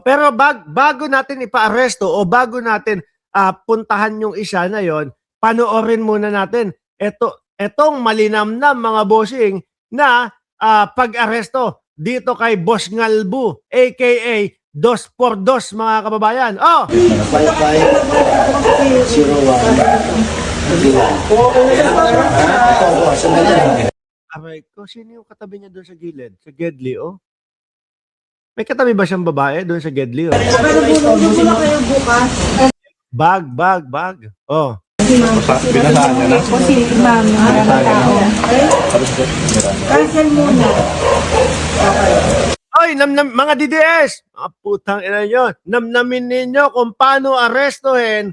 pero bago natin ipaaresto o bago natin puntahan yung isa na yon, panoorin muna natin etong malinamnam mga bossing na pag-aresto dito kay Boss Ngalbu aka 2x2 mga kababayan. Oh! 5501. Aray ko, sino yung katabi niya doon sa gilid? Sa Gedli, oh? May katabi ba siyang babae doon sa Gedli, oh? Bag. Oh. Binasahan niya na. Si ma'am, maraming tao. Cancel muna. Oy, mga DDS! Putang ina nyo. Namnamin ninyo kung paano arestuhin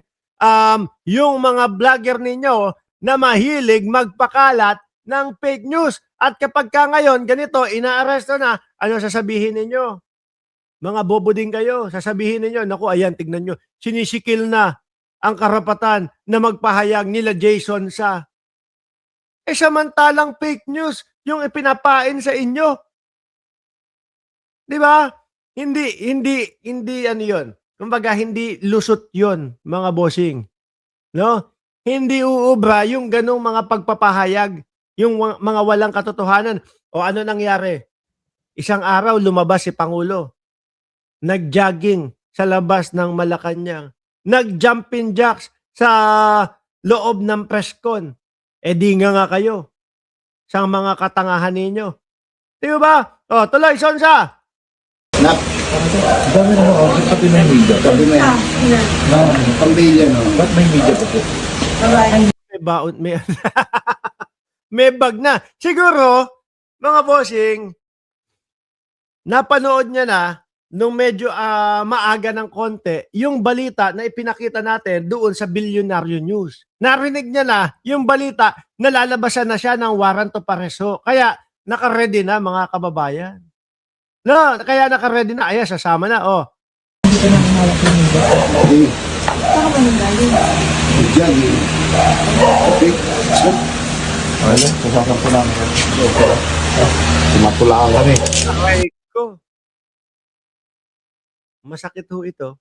yung mga vlogger ninyo na mahilig magpakalat ng fake news. At kapag ka ngayon, ganito, inaaresto na, ano sasabihin ninyo? Mga bobo din kayo. Sasabihin ninyo, naku, ayan, tignan nyo, sinisikil na ang karapatan na magpahayag nila Jason sa. Samantalang fake news yung ipinapain sa inyo. Di ba? Hindi ano yun. Kumbaga, hindi lusot yun, mga bossing. No? Hindi uubra yung ganong mga pagpapahayag, yung mga walang katotohanan. O ano nangyari? Isang araw, lumabas si Pangulo. Nag-jogging sa labas ng Malacanang. Nag-jumping jacks sa loob ng presscon. Di nga kayo sa mga katangahan ninyo. Di ba? O, tuloy, Sonsa! Nak. Dami na ako, pati may media. Sabi mo yan. Pambilya, no? Ba't may media pa po? May baon, may bag na. Siguro, mga bossing, napanood niya na nung medyo maaga ng konti yung balita na ipinakita natin doon sa Bilyonaryo News. Narinig niya na yung balita na lalabasan na siya ng warrant of arresto. Kaya naka-ready na mga kababayan. No, kaya naka-ready na. Ayan, sasama na. Oh. Jogging. Okay. Ayun, sasakang po namin. Tumapulaan kami. Aray ko. Masakit ho ito.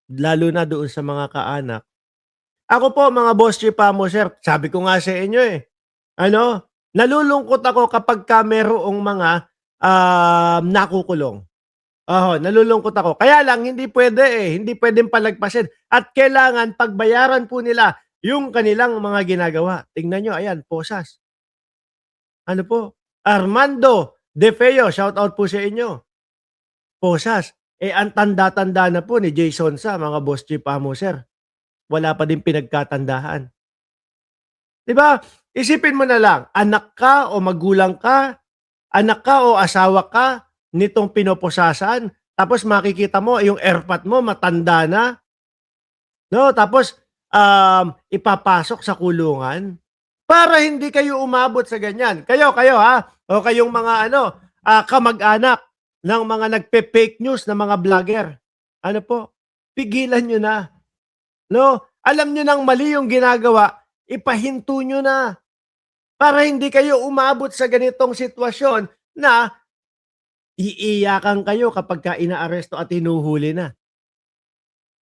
Lalo na doon sa mga kaanak. Ako po, mga boss Chipamo, sir, sabi ko nga sa inyo nalulungkot ako kapag ka merong mga nakukulong. Nalulungkot ako. Kaya lang, hindi pwedeng palagpasin. At kailangan pagbayaran po nila yung kanilang mga ginagawa. Tingnan nyo, ayan, posas. Ano po? Armando De Feo, shout out po sa inyo. Posas. Ang tanda-tanda na po ni Jason sa mga boss Chipamo, sir. Wala pa din pinagkatandahan. Diba? Isipin mo na lang, anak ka o magulang ka, anak ka o asawa ka nitong pinoposasan, tapos makikita mo yung airpot mo matanda na. No, tapos ipapasok sa kulungan para hindi kayo umabot sa ganyan. Kayo ha, o kayong mga kamag-anak ng mga nagpe-fake news na mga vlogger. Ano po? Pigilan nyo na. No? Alam nyo nang mali yung ginagawa, ipahinto nyo na. Para hindi kayo umabot sa ganitong sitwasyon na iiyakan kayo kapag ka inaaresto at hinuhuli na.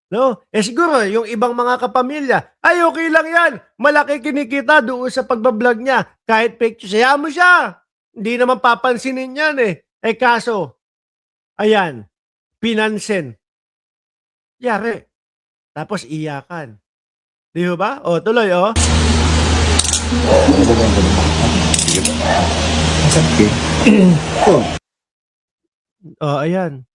No? Siguro, yung ibang mga kapamilya, ay okay lang yan. Malaki kinikita doon sa pagbablog niya. Kahit fake news, hayaan mo siya. Hindi naman papansinin yan kaso, ayan, pinansin. Yari. Tapos iyakan. Di ba? O, tuloy, o. Ayan.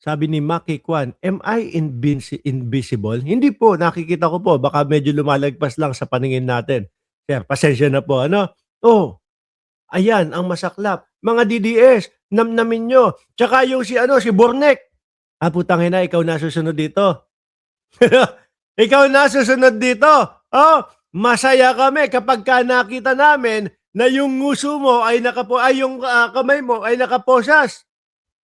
Sabi ni Maki Kwan, am I invisible? Hindi po, nakikita ko po. Baka medyo lumalagpas lang sa paningin natin. Sir, pasensya na po. Ayan, ang masaklap. Mga DDS, namnamin nyo. Tsaka yung si Bornek. Putangin na, ikaw na susunod dito. Ikaw na susunod dito. Masaya kami kapag ka nakita namin na yung nguso mo ay yung kamay mo ay nakaposas.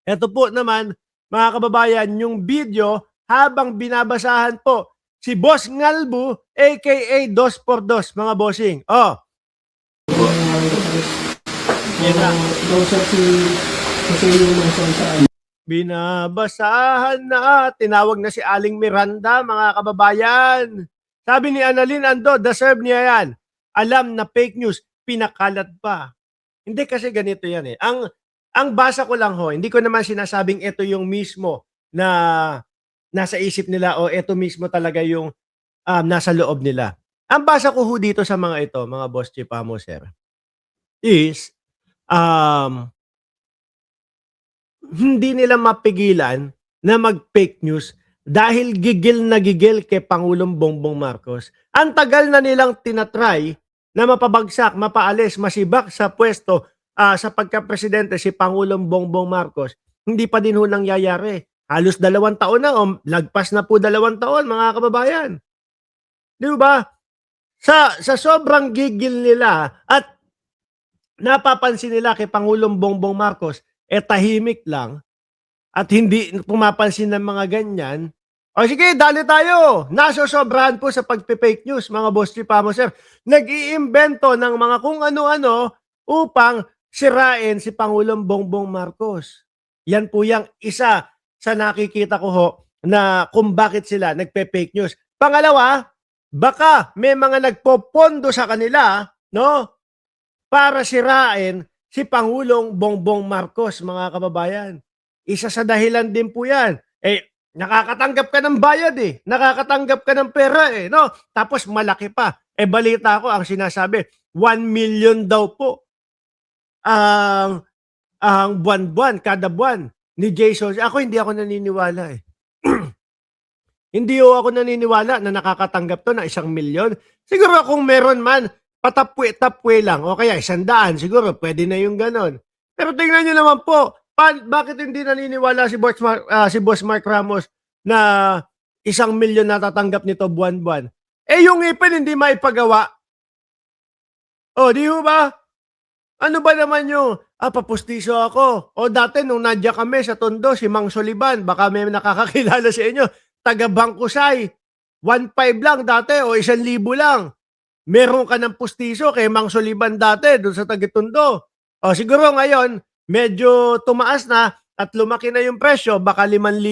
Ito po naman, mga kababayan, yung video habang binabasahan po si Boss Ngalbu aka 2x2 mga bossing. Binabasahan na, tinawag na si Aling Miranda, mga kababayan. Sabi ni Annalyn Ando, deserve niya yan. Alam na fake news, pinakalat pa. Hindi kasi ganito yan eh. Ang basa ko lang ho, hindi ko naman sinasabing ito yung mismo na nasa isip nila o ito mismo talaga yung nasa loob nila. Ang basa ko ho dito sa mga ito, mga boss chief amo sir, is hindi nila mapigilan na mag-fake news dahil gigil na gigil kay Pangulong Bongbong Marcos. Ang tagal na nilang tinatry na mapabagsak, mapaalis, masibak sa pwesto sa pagka-presidente si Pangulong Bongbong Marcos. Hindi pa din ho nangyayari. Halos 2 taon na o lagpas na po 2 taon, mga kababayan. Di ba? Sa sobrang gigil nila at napapansin nila kay Pangulong Bongbong Marcos, tahimik lang at hindi pumapansin ng mga ganyan, o sige, dali tayo. Nasosobrahan po sa pagpe-fake news, mga boss chief amo sir. Nag-iimbento ng mga kung ano-ano upang sirain si Pangulong Bongbong Marcos. Yan po yung isa sa nakikita ko ho na kung bakit sila nagpe-fake news. Pangalawa, baka may mga nagpopondo sa kanila, no? Para sirain si Pangulong Bongbong Marcos, mga kababayan. Isa sa dahilan din po yan. Nakakatanggap ka ng bayad eh. Nakakatanggap ka ng pera eh. No? Tapos malaki pa. Balita ko ang sinasabi, 1 million daw po ang buwan-buwan, kada buwan ni Jason. Hindi ako naniniwala eh. Hindi ako naniniwala na nakakatanggap to ng 1 milyon. Siguro kung meron man, patapwe-tapwe lang o kaya 100, siguro pwede na yung ganon. Pero tingnan nyo naman po, bakit hindi naniniwala si Boss Mark Ramos na 1 milyon natatanggap nito buwan-buwan? Yung ipin hindi maipagawa. Di ba? Ano ba naman yung, papustiso ako. Dati nung nandiyan kami sa Tondo, si Mang Soliban, baka may nakakakilala sa inyo, taga Bangkusay, 1.5 lang dati o 1,000 lang. Meron ka ng pustiso kay Mang Soliban dati doon sa Taga-Tondo. Siguro ngayon, medyo tumaas na at lumaki na yung presyo, baka 5,000.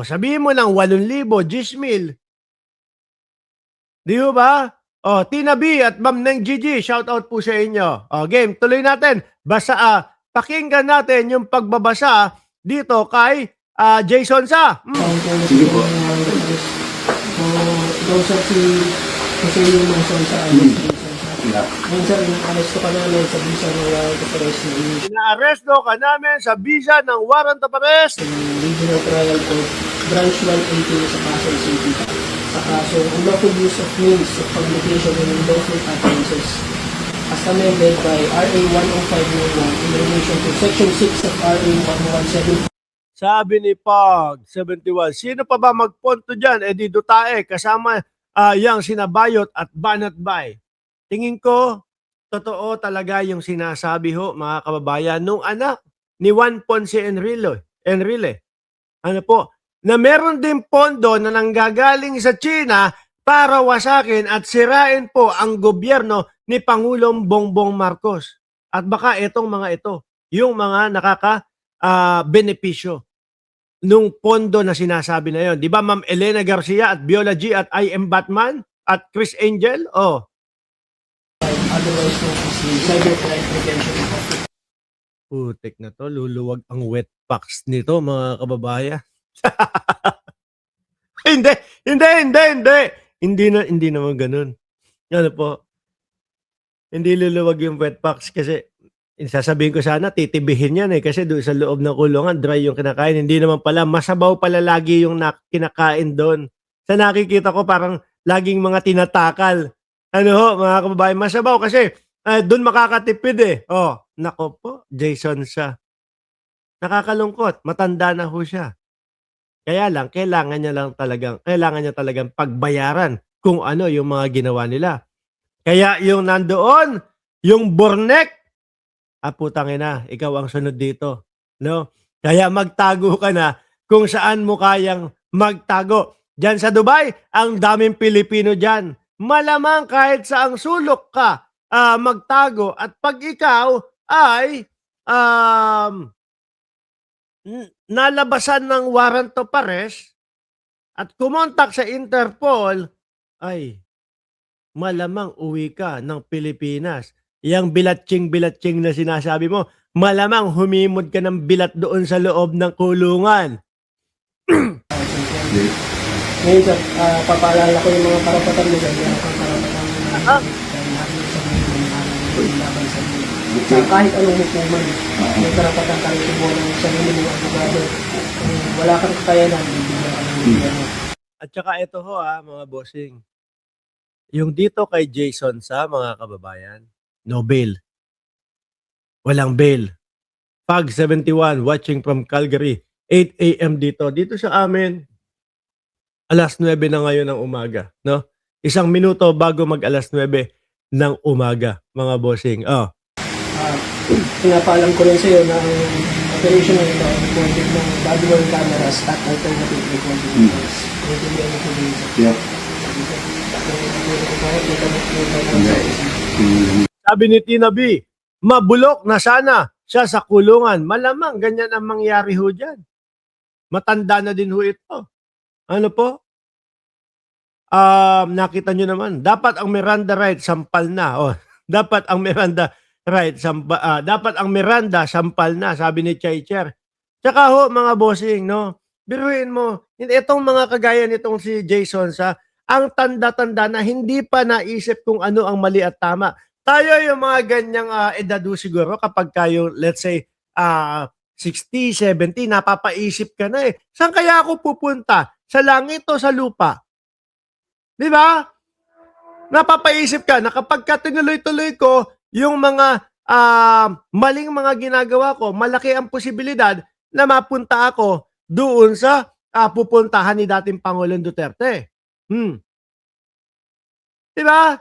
Sabihin mo lang 8,000, 10,000. Di ba? Tina B at Ma'am Neng Gigi, shout out po sa inyo. Game, tuloy natin. Pakinggan natin yung pagbabasa dito kay Jason Sa. Sige po. Kausap si yung Manson sa Ngayon sir, inaaresto ka namin sa visa ng warrant of arrest na Inaaresto ka namin sa visa ng warrant of arrest. Regional Trial Court, Branch 118 sa Pasay City. Sa kaso, unlawful use of means of publication and endorsement utterances as amended by RA 10591 in relation to Section 6 of RA 117. Sabi ni Pog 71, sino pa ba magponto dyan? Di Dutae, kasama yang sinabayot at banatbay. Tingin ko, totoo talaga yung sinasabi ho, mga kababayan, nung anak ni Juan Ponce Enrile. Ano po? Na meron din pondo na nanggagaling sa China para wasakin at sirain po ang gobyerno ni Pangulong Bongbong Marcos. At baka itong mga ito, yung mga benepisyo nung pondo na sinasabi na yon. Di ba Ma'am Elena Garcia at Viola G at I Am Batman at Chris Angel? Otherwise known as the Cybercrime Prevention Office. Putik na to, luluwag ang wet packs nito, mga kababayan. Hindi. Hindi naman ganun. Ano po? Hindi luluwag yung wet packs kasi sasabihin ko sana titibihin yan kasi doon sa loob ng kulungan dry yung kinakain. Hindi naman pala, masabaw pala lagi yung kinakain doon. Sa nakikita ko parang laging mga tinatakal. Mga kababayan, masabaw kasi doon makakatipid nako po, Jason Sa. Nakakalungkot, matanda na ho siya. Kaya lang, kailangan niya talagang pagbayaran kung ano yung mga ginawa nila. Kaya yung nandoon, yung Bornek, putangin na, ikaw ang sunod dito. No? Kaya magtago ka na kung saan mo kayang magtago. Diyan sa Dubai, ang daming Pilipino dyan. Malamang kahit saang sulok ka magtago at pag ikaw ay nalabasan ng warrant of arrest at kumontak sa Interpol, ay malamang uwi ka ng Pilipinas. Yang bilatching-bilatching na sinasabi mo, malamang humimod ka ng bilat doon sa loob ng kulungan. Ngayon, sir, papaalala ko yung mga karapatan mo dyan. Meron kang karapatan Ah. laban sa iyo. Sa kahit anong hukuman, may karapatan ka rin kumuha ng sarili mong abogado. Kung wala kang kakayanan, bibigyan ka ng bibigyan mo. At saka ito ho mga bossing. Yung dito kay Jason sa mga kababayan, no bail. Walang bail. Pag 71 watching from Calgary, 8 a.m. dito. Dito sa amin, alas 9 na ngayon ng umaga. No? 1 minuto bago mag alas 9 ng umaga, mga bossing. Oh. Pinapaalam ko rin sa iyo na ang operation na ito ay recorded ng body-worn cameras at alternative recording device. Naintindihan mo po din sa Yeah. Sabi ni Tina B, mabulok na sana siya sa kulungan. Malamang ganyan ang mangyari ho dyan. Matanda na din ho ito. Ano po? Nakita nyo naman, dapat ang Miranda right sampal na. Oh, dapat ang Miranda right dapat ang Miranda sampal na, sabi ni Chaicher. Tsaka ho mga bossing, no? Biruin mo, itong mga kagaya nitong si Jason ang tanda-tanda na hindi pa naisip kung ano ang mali at tama. Tayo yung mga ganyang edad siguro kapag kayo, let's say, 60, 70, napapaisip ka na eh. Saan kaya ako pupunta? Sa langit o sa lupa? Di ba? Napapaisip ka na kapag tinuloy-tuloy ko yung mga maling mga ginagawa ko, malaki ang posibilidad na mapunta ako doon sa pupuntahan ni dating Pangulong Duterte. Di ba?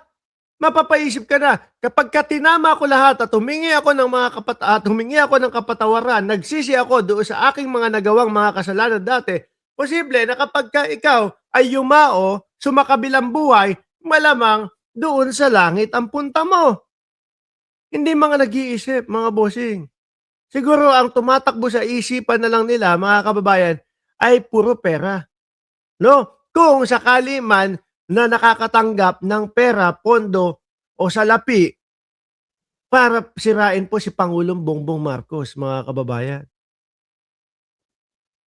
Mapapaisip ka na, kapag tinama ko lahat at humingi ako ng kapatawaran, nagsisi ako doon sa aking mga nagawang mga kasalanan dati, posible na kapag ikaw ay yumao, sumakabilang buhay, malamang doon sa langit ang punta mo. Hindi mga nag-iisip, mga bossing. Siguro ang tumatakbo sa isipan na lang nila, mga kababayan, ay puro pera. No? Kung sakali man na nakakatanggap ng pera, pondo o salapi para sirain po si Pangulong Bongbong Marcos, mga kababayan.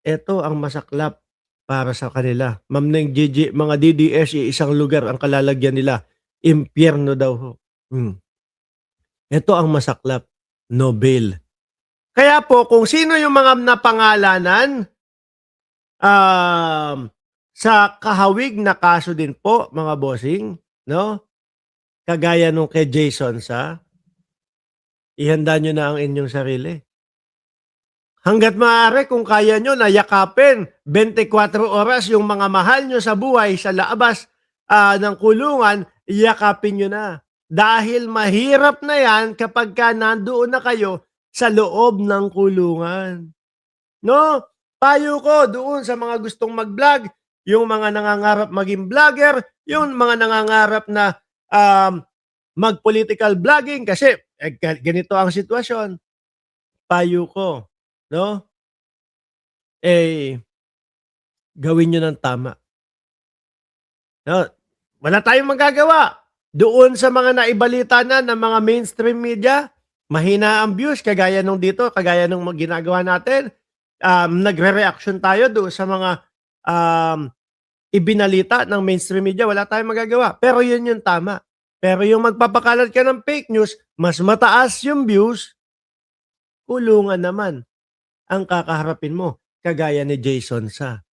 Ito ang masaklap para sa kanila. Ma'am Neng Gigi, mga DDS, isang lugar ang kalalagyan nila. Impyerno daw ho. Ito ang masaklap. No bail. Kaya po, kung sino yung mga napangalanan, sa kahawig na kaso din po, mga bossing, no? Kagaya nung kay Jason ihanda nyo na ang inyong sarili. Hanggat maaari, kung kaya nyo na yakapin 24 oras yung mga mahal nyo sa buhay sa labas ng kulungan, yakapin nyo na. Dahil mahirap na yan kapag nandoon na kayo sa loob ng kulungan. No? Payo ko doon sa mga gustong mag-vlog, yung mga nangangarap maging vlogger, yung mga nangangarap na mag-political vlogging kasi ganito ang sitwasyon. Payo ko, no? Gawin nyo ng tama. No? Wala tayong magagawa. Doon sa mga naibalita na ng mga mainstream media, mahina ang views, kagaya nung dito, kagaya nung ginagawa natin. Nagre-reaction tayo doon sa mga ibinalita ng mainstream media, wala tayong magagawa. Pero yun yung tama. Pero yung magpapakalat ka ng fake news, mas mataas yung views, kulungan naman ang kakaharapin mo, kagaya ni Jason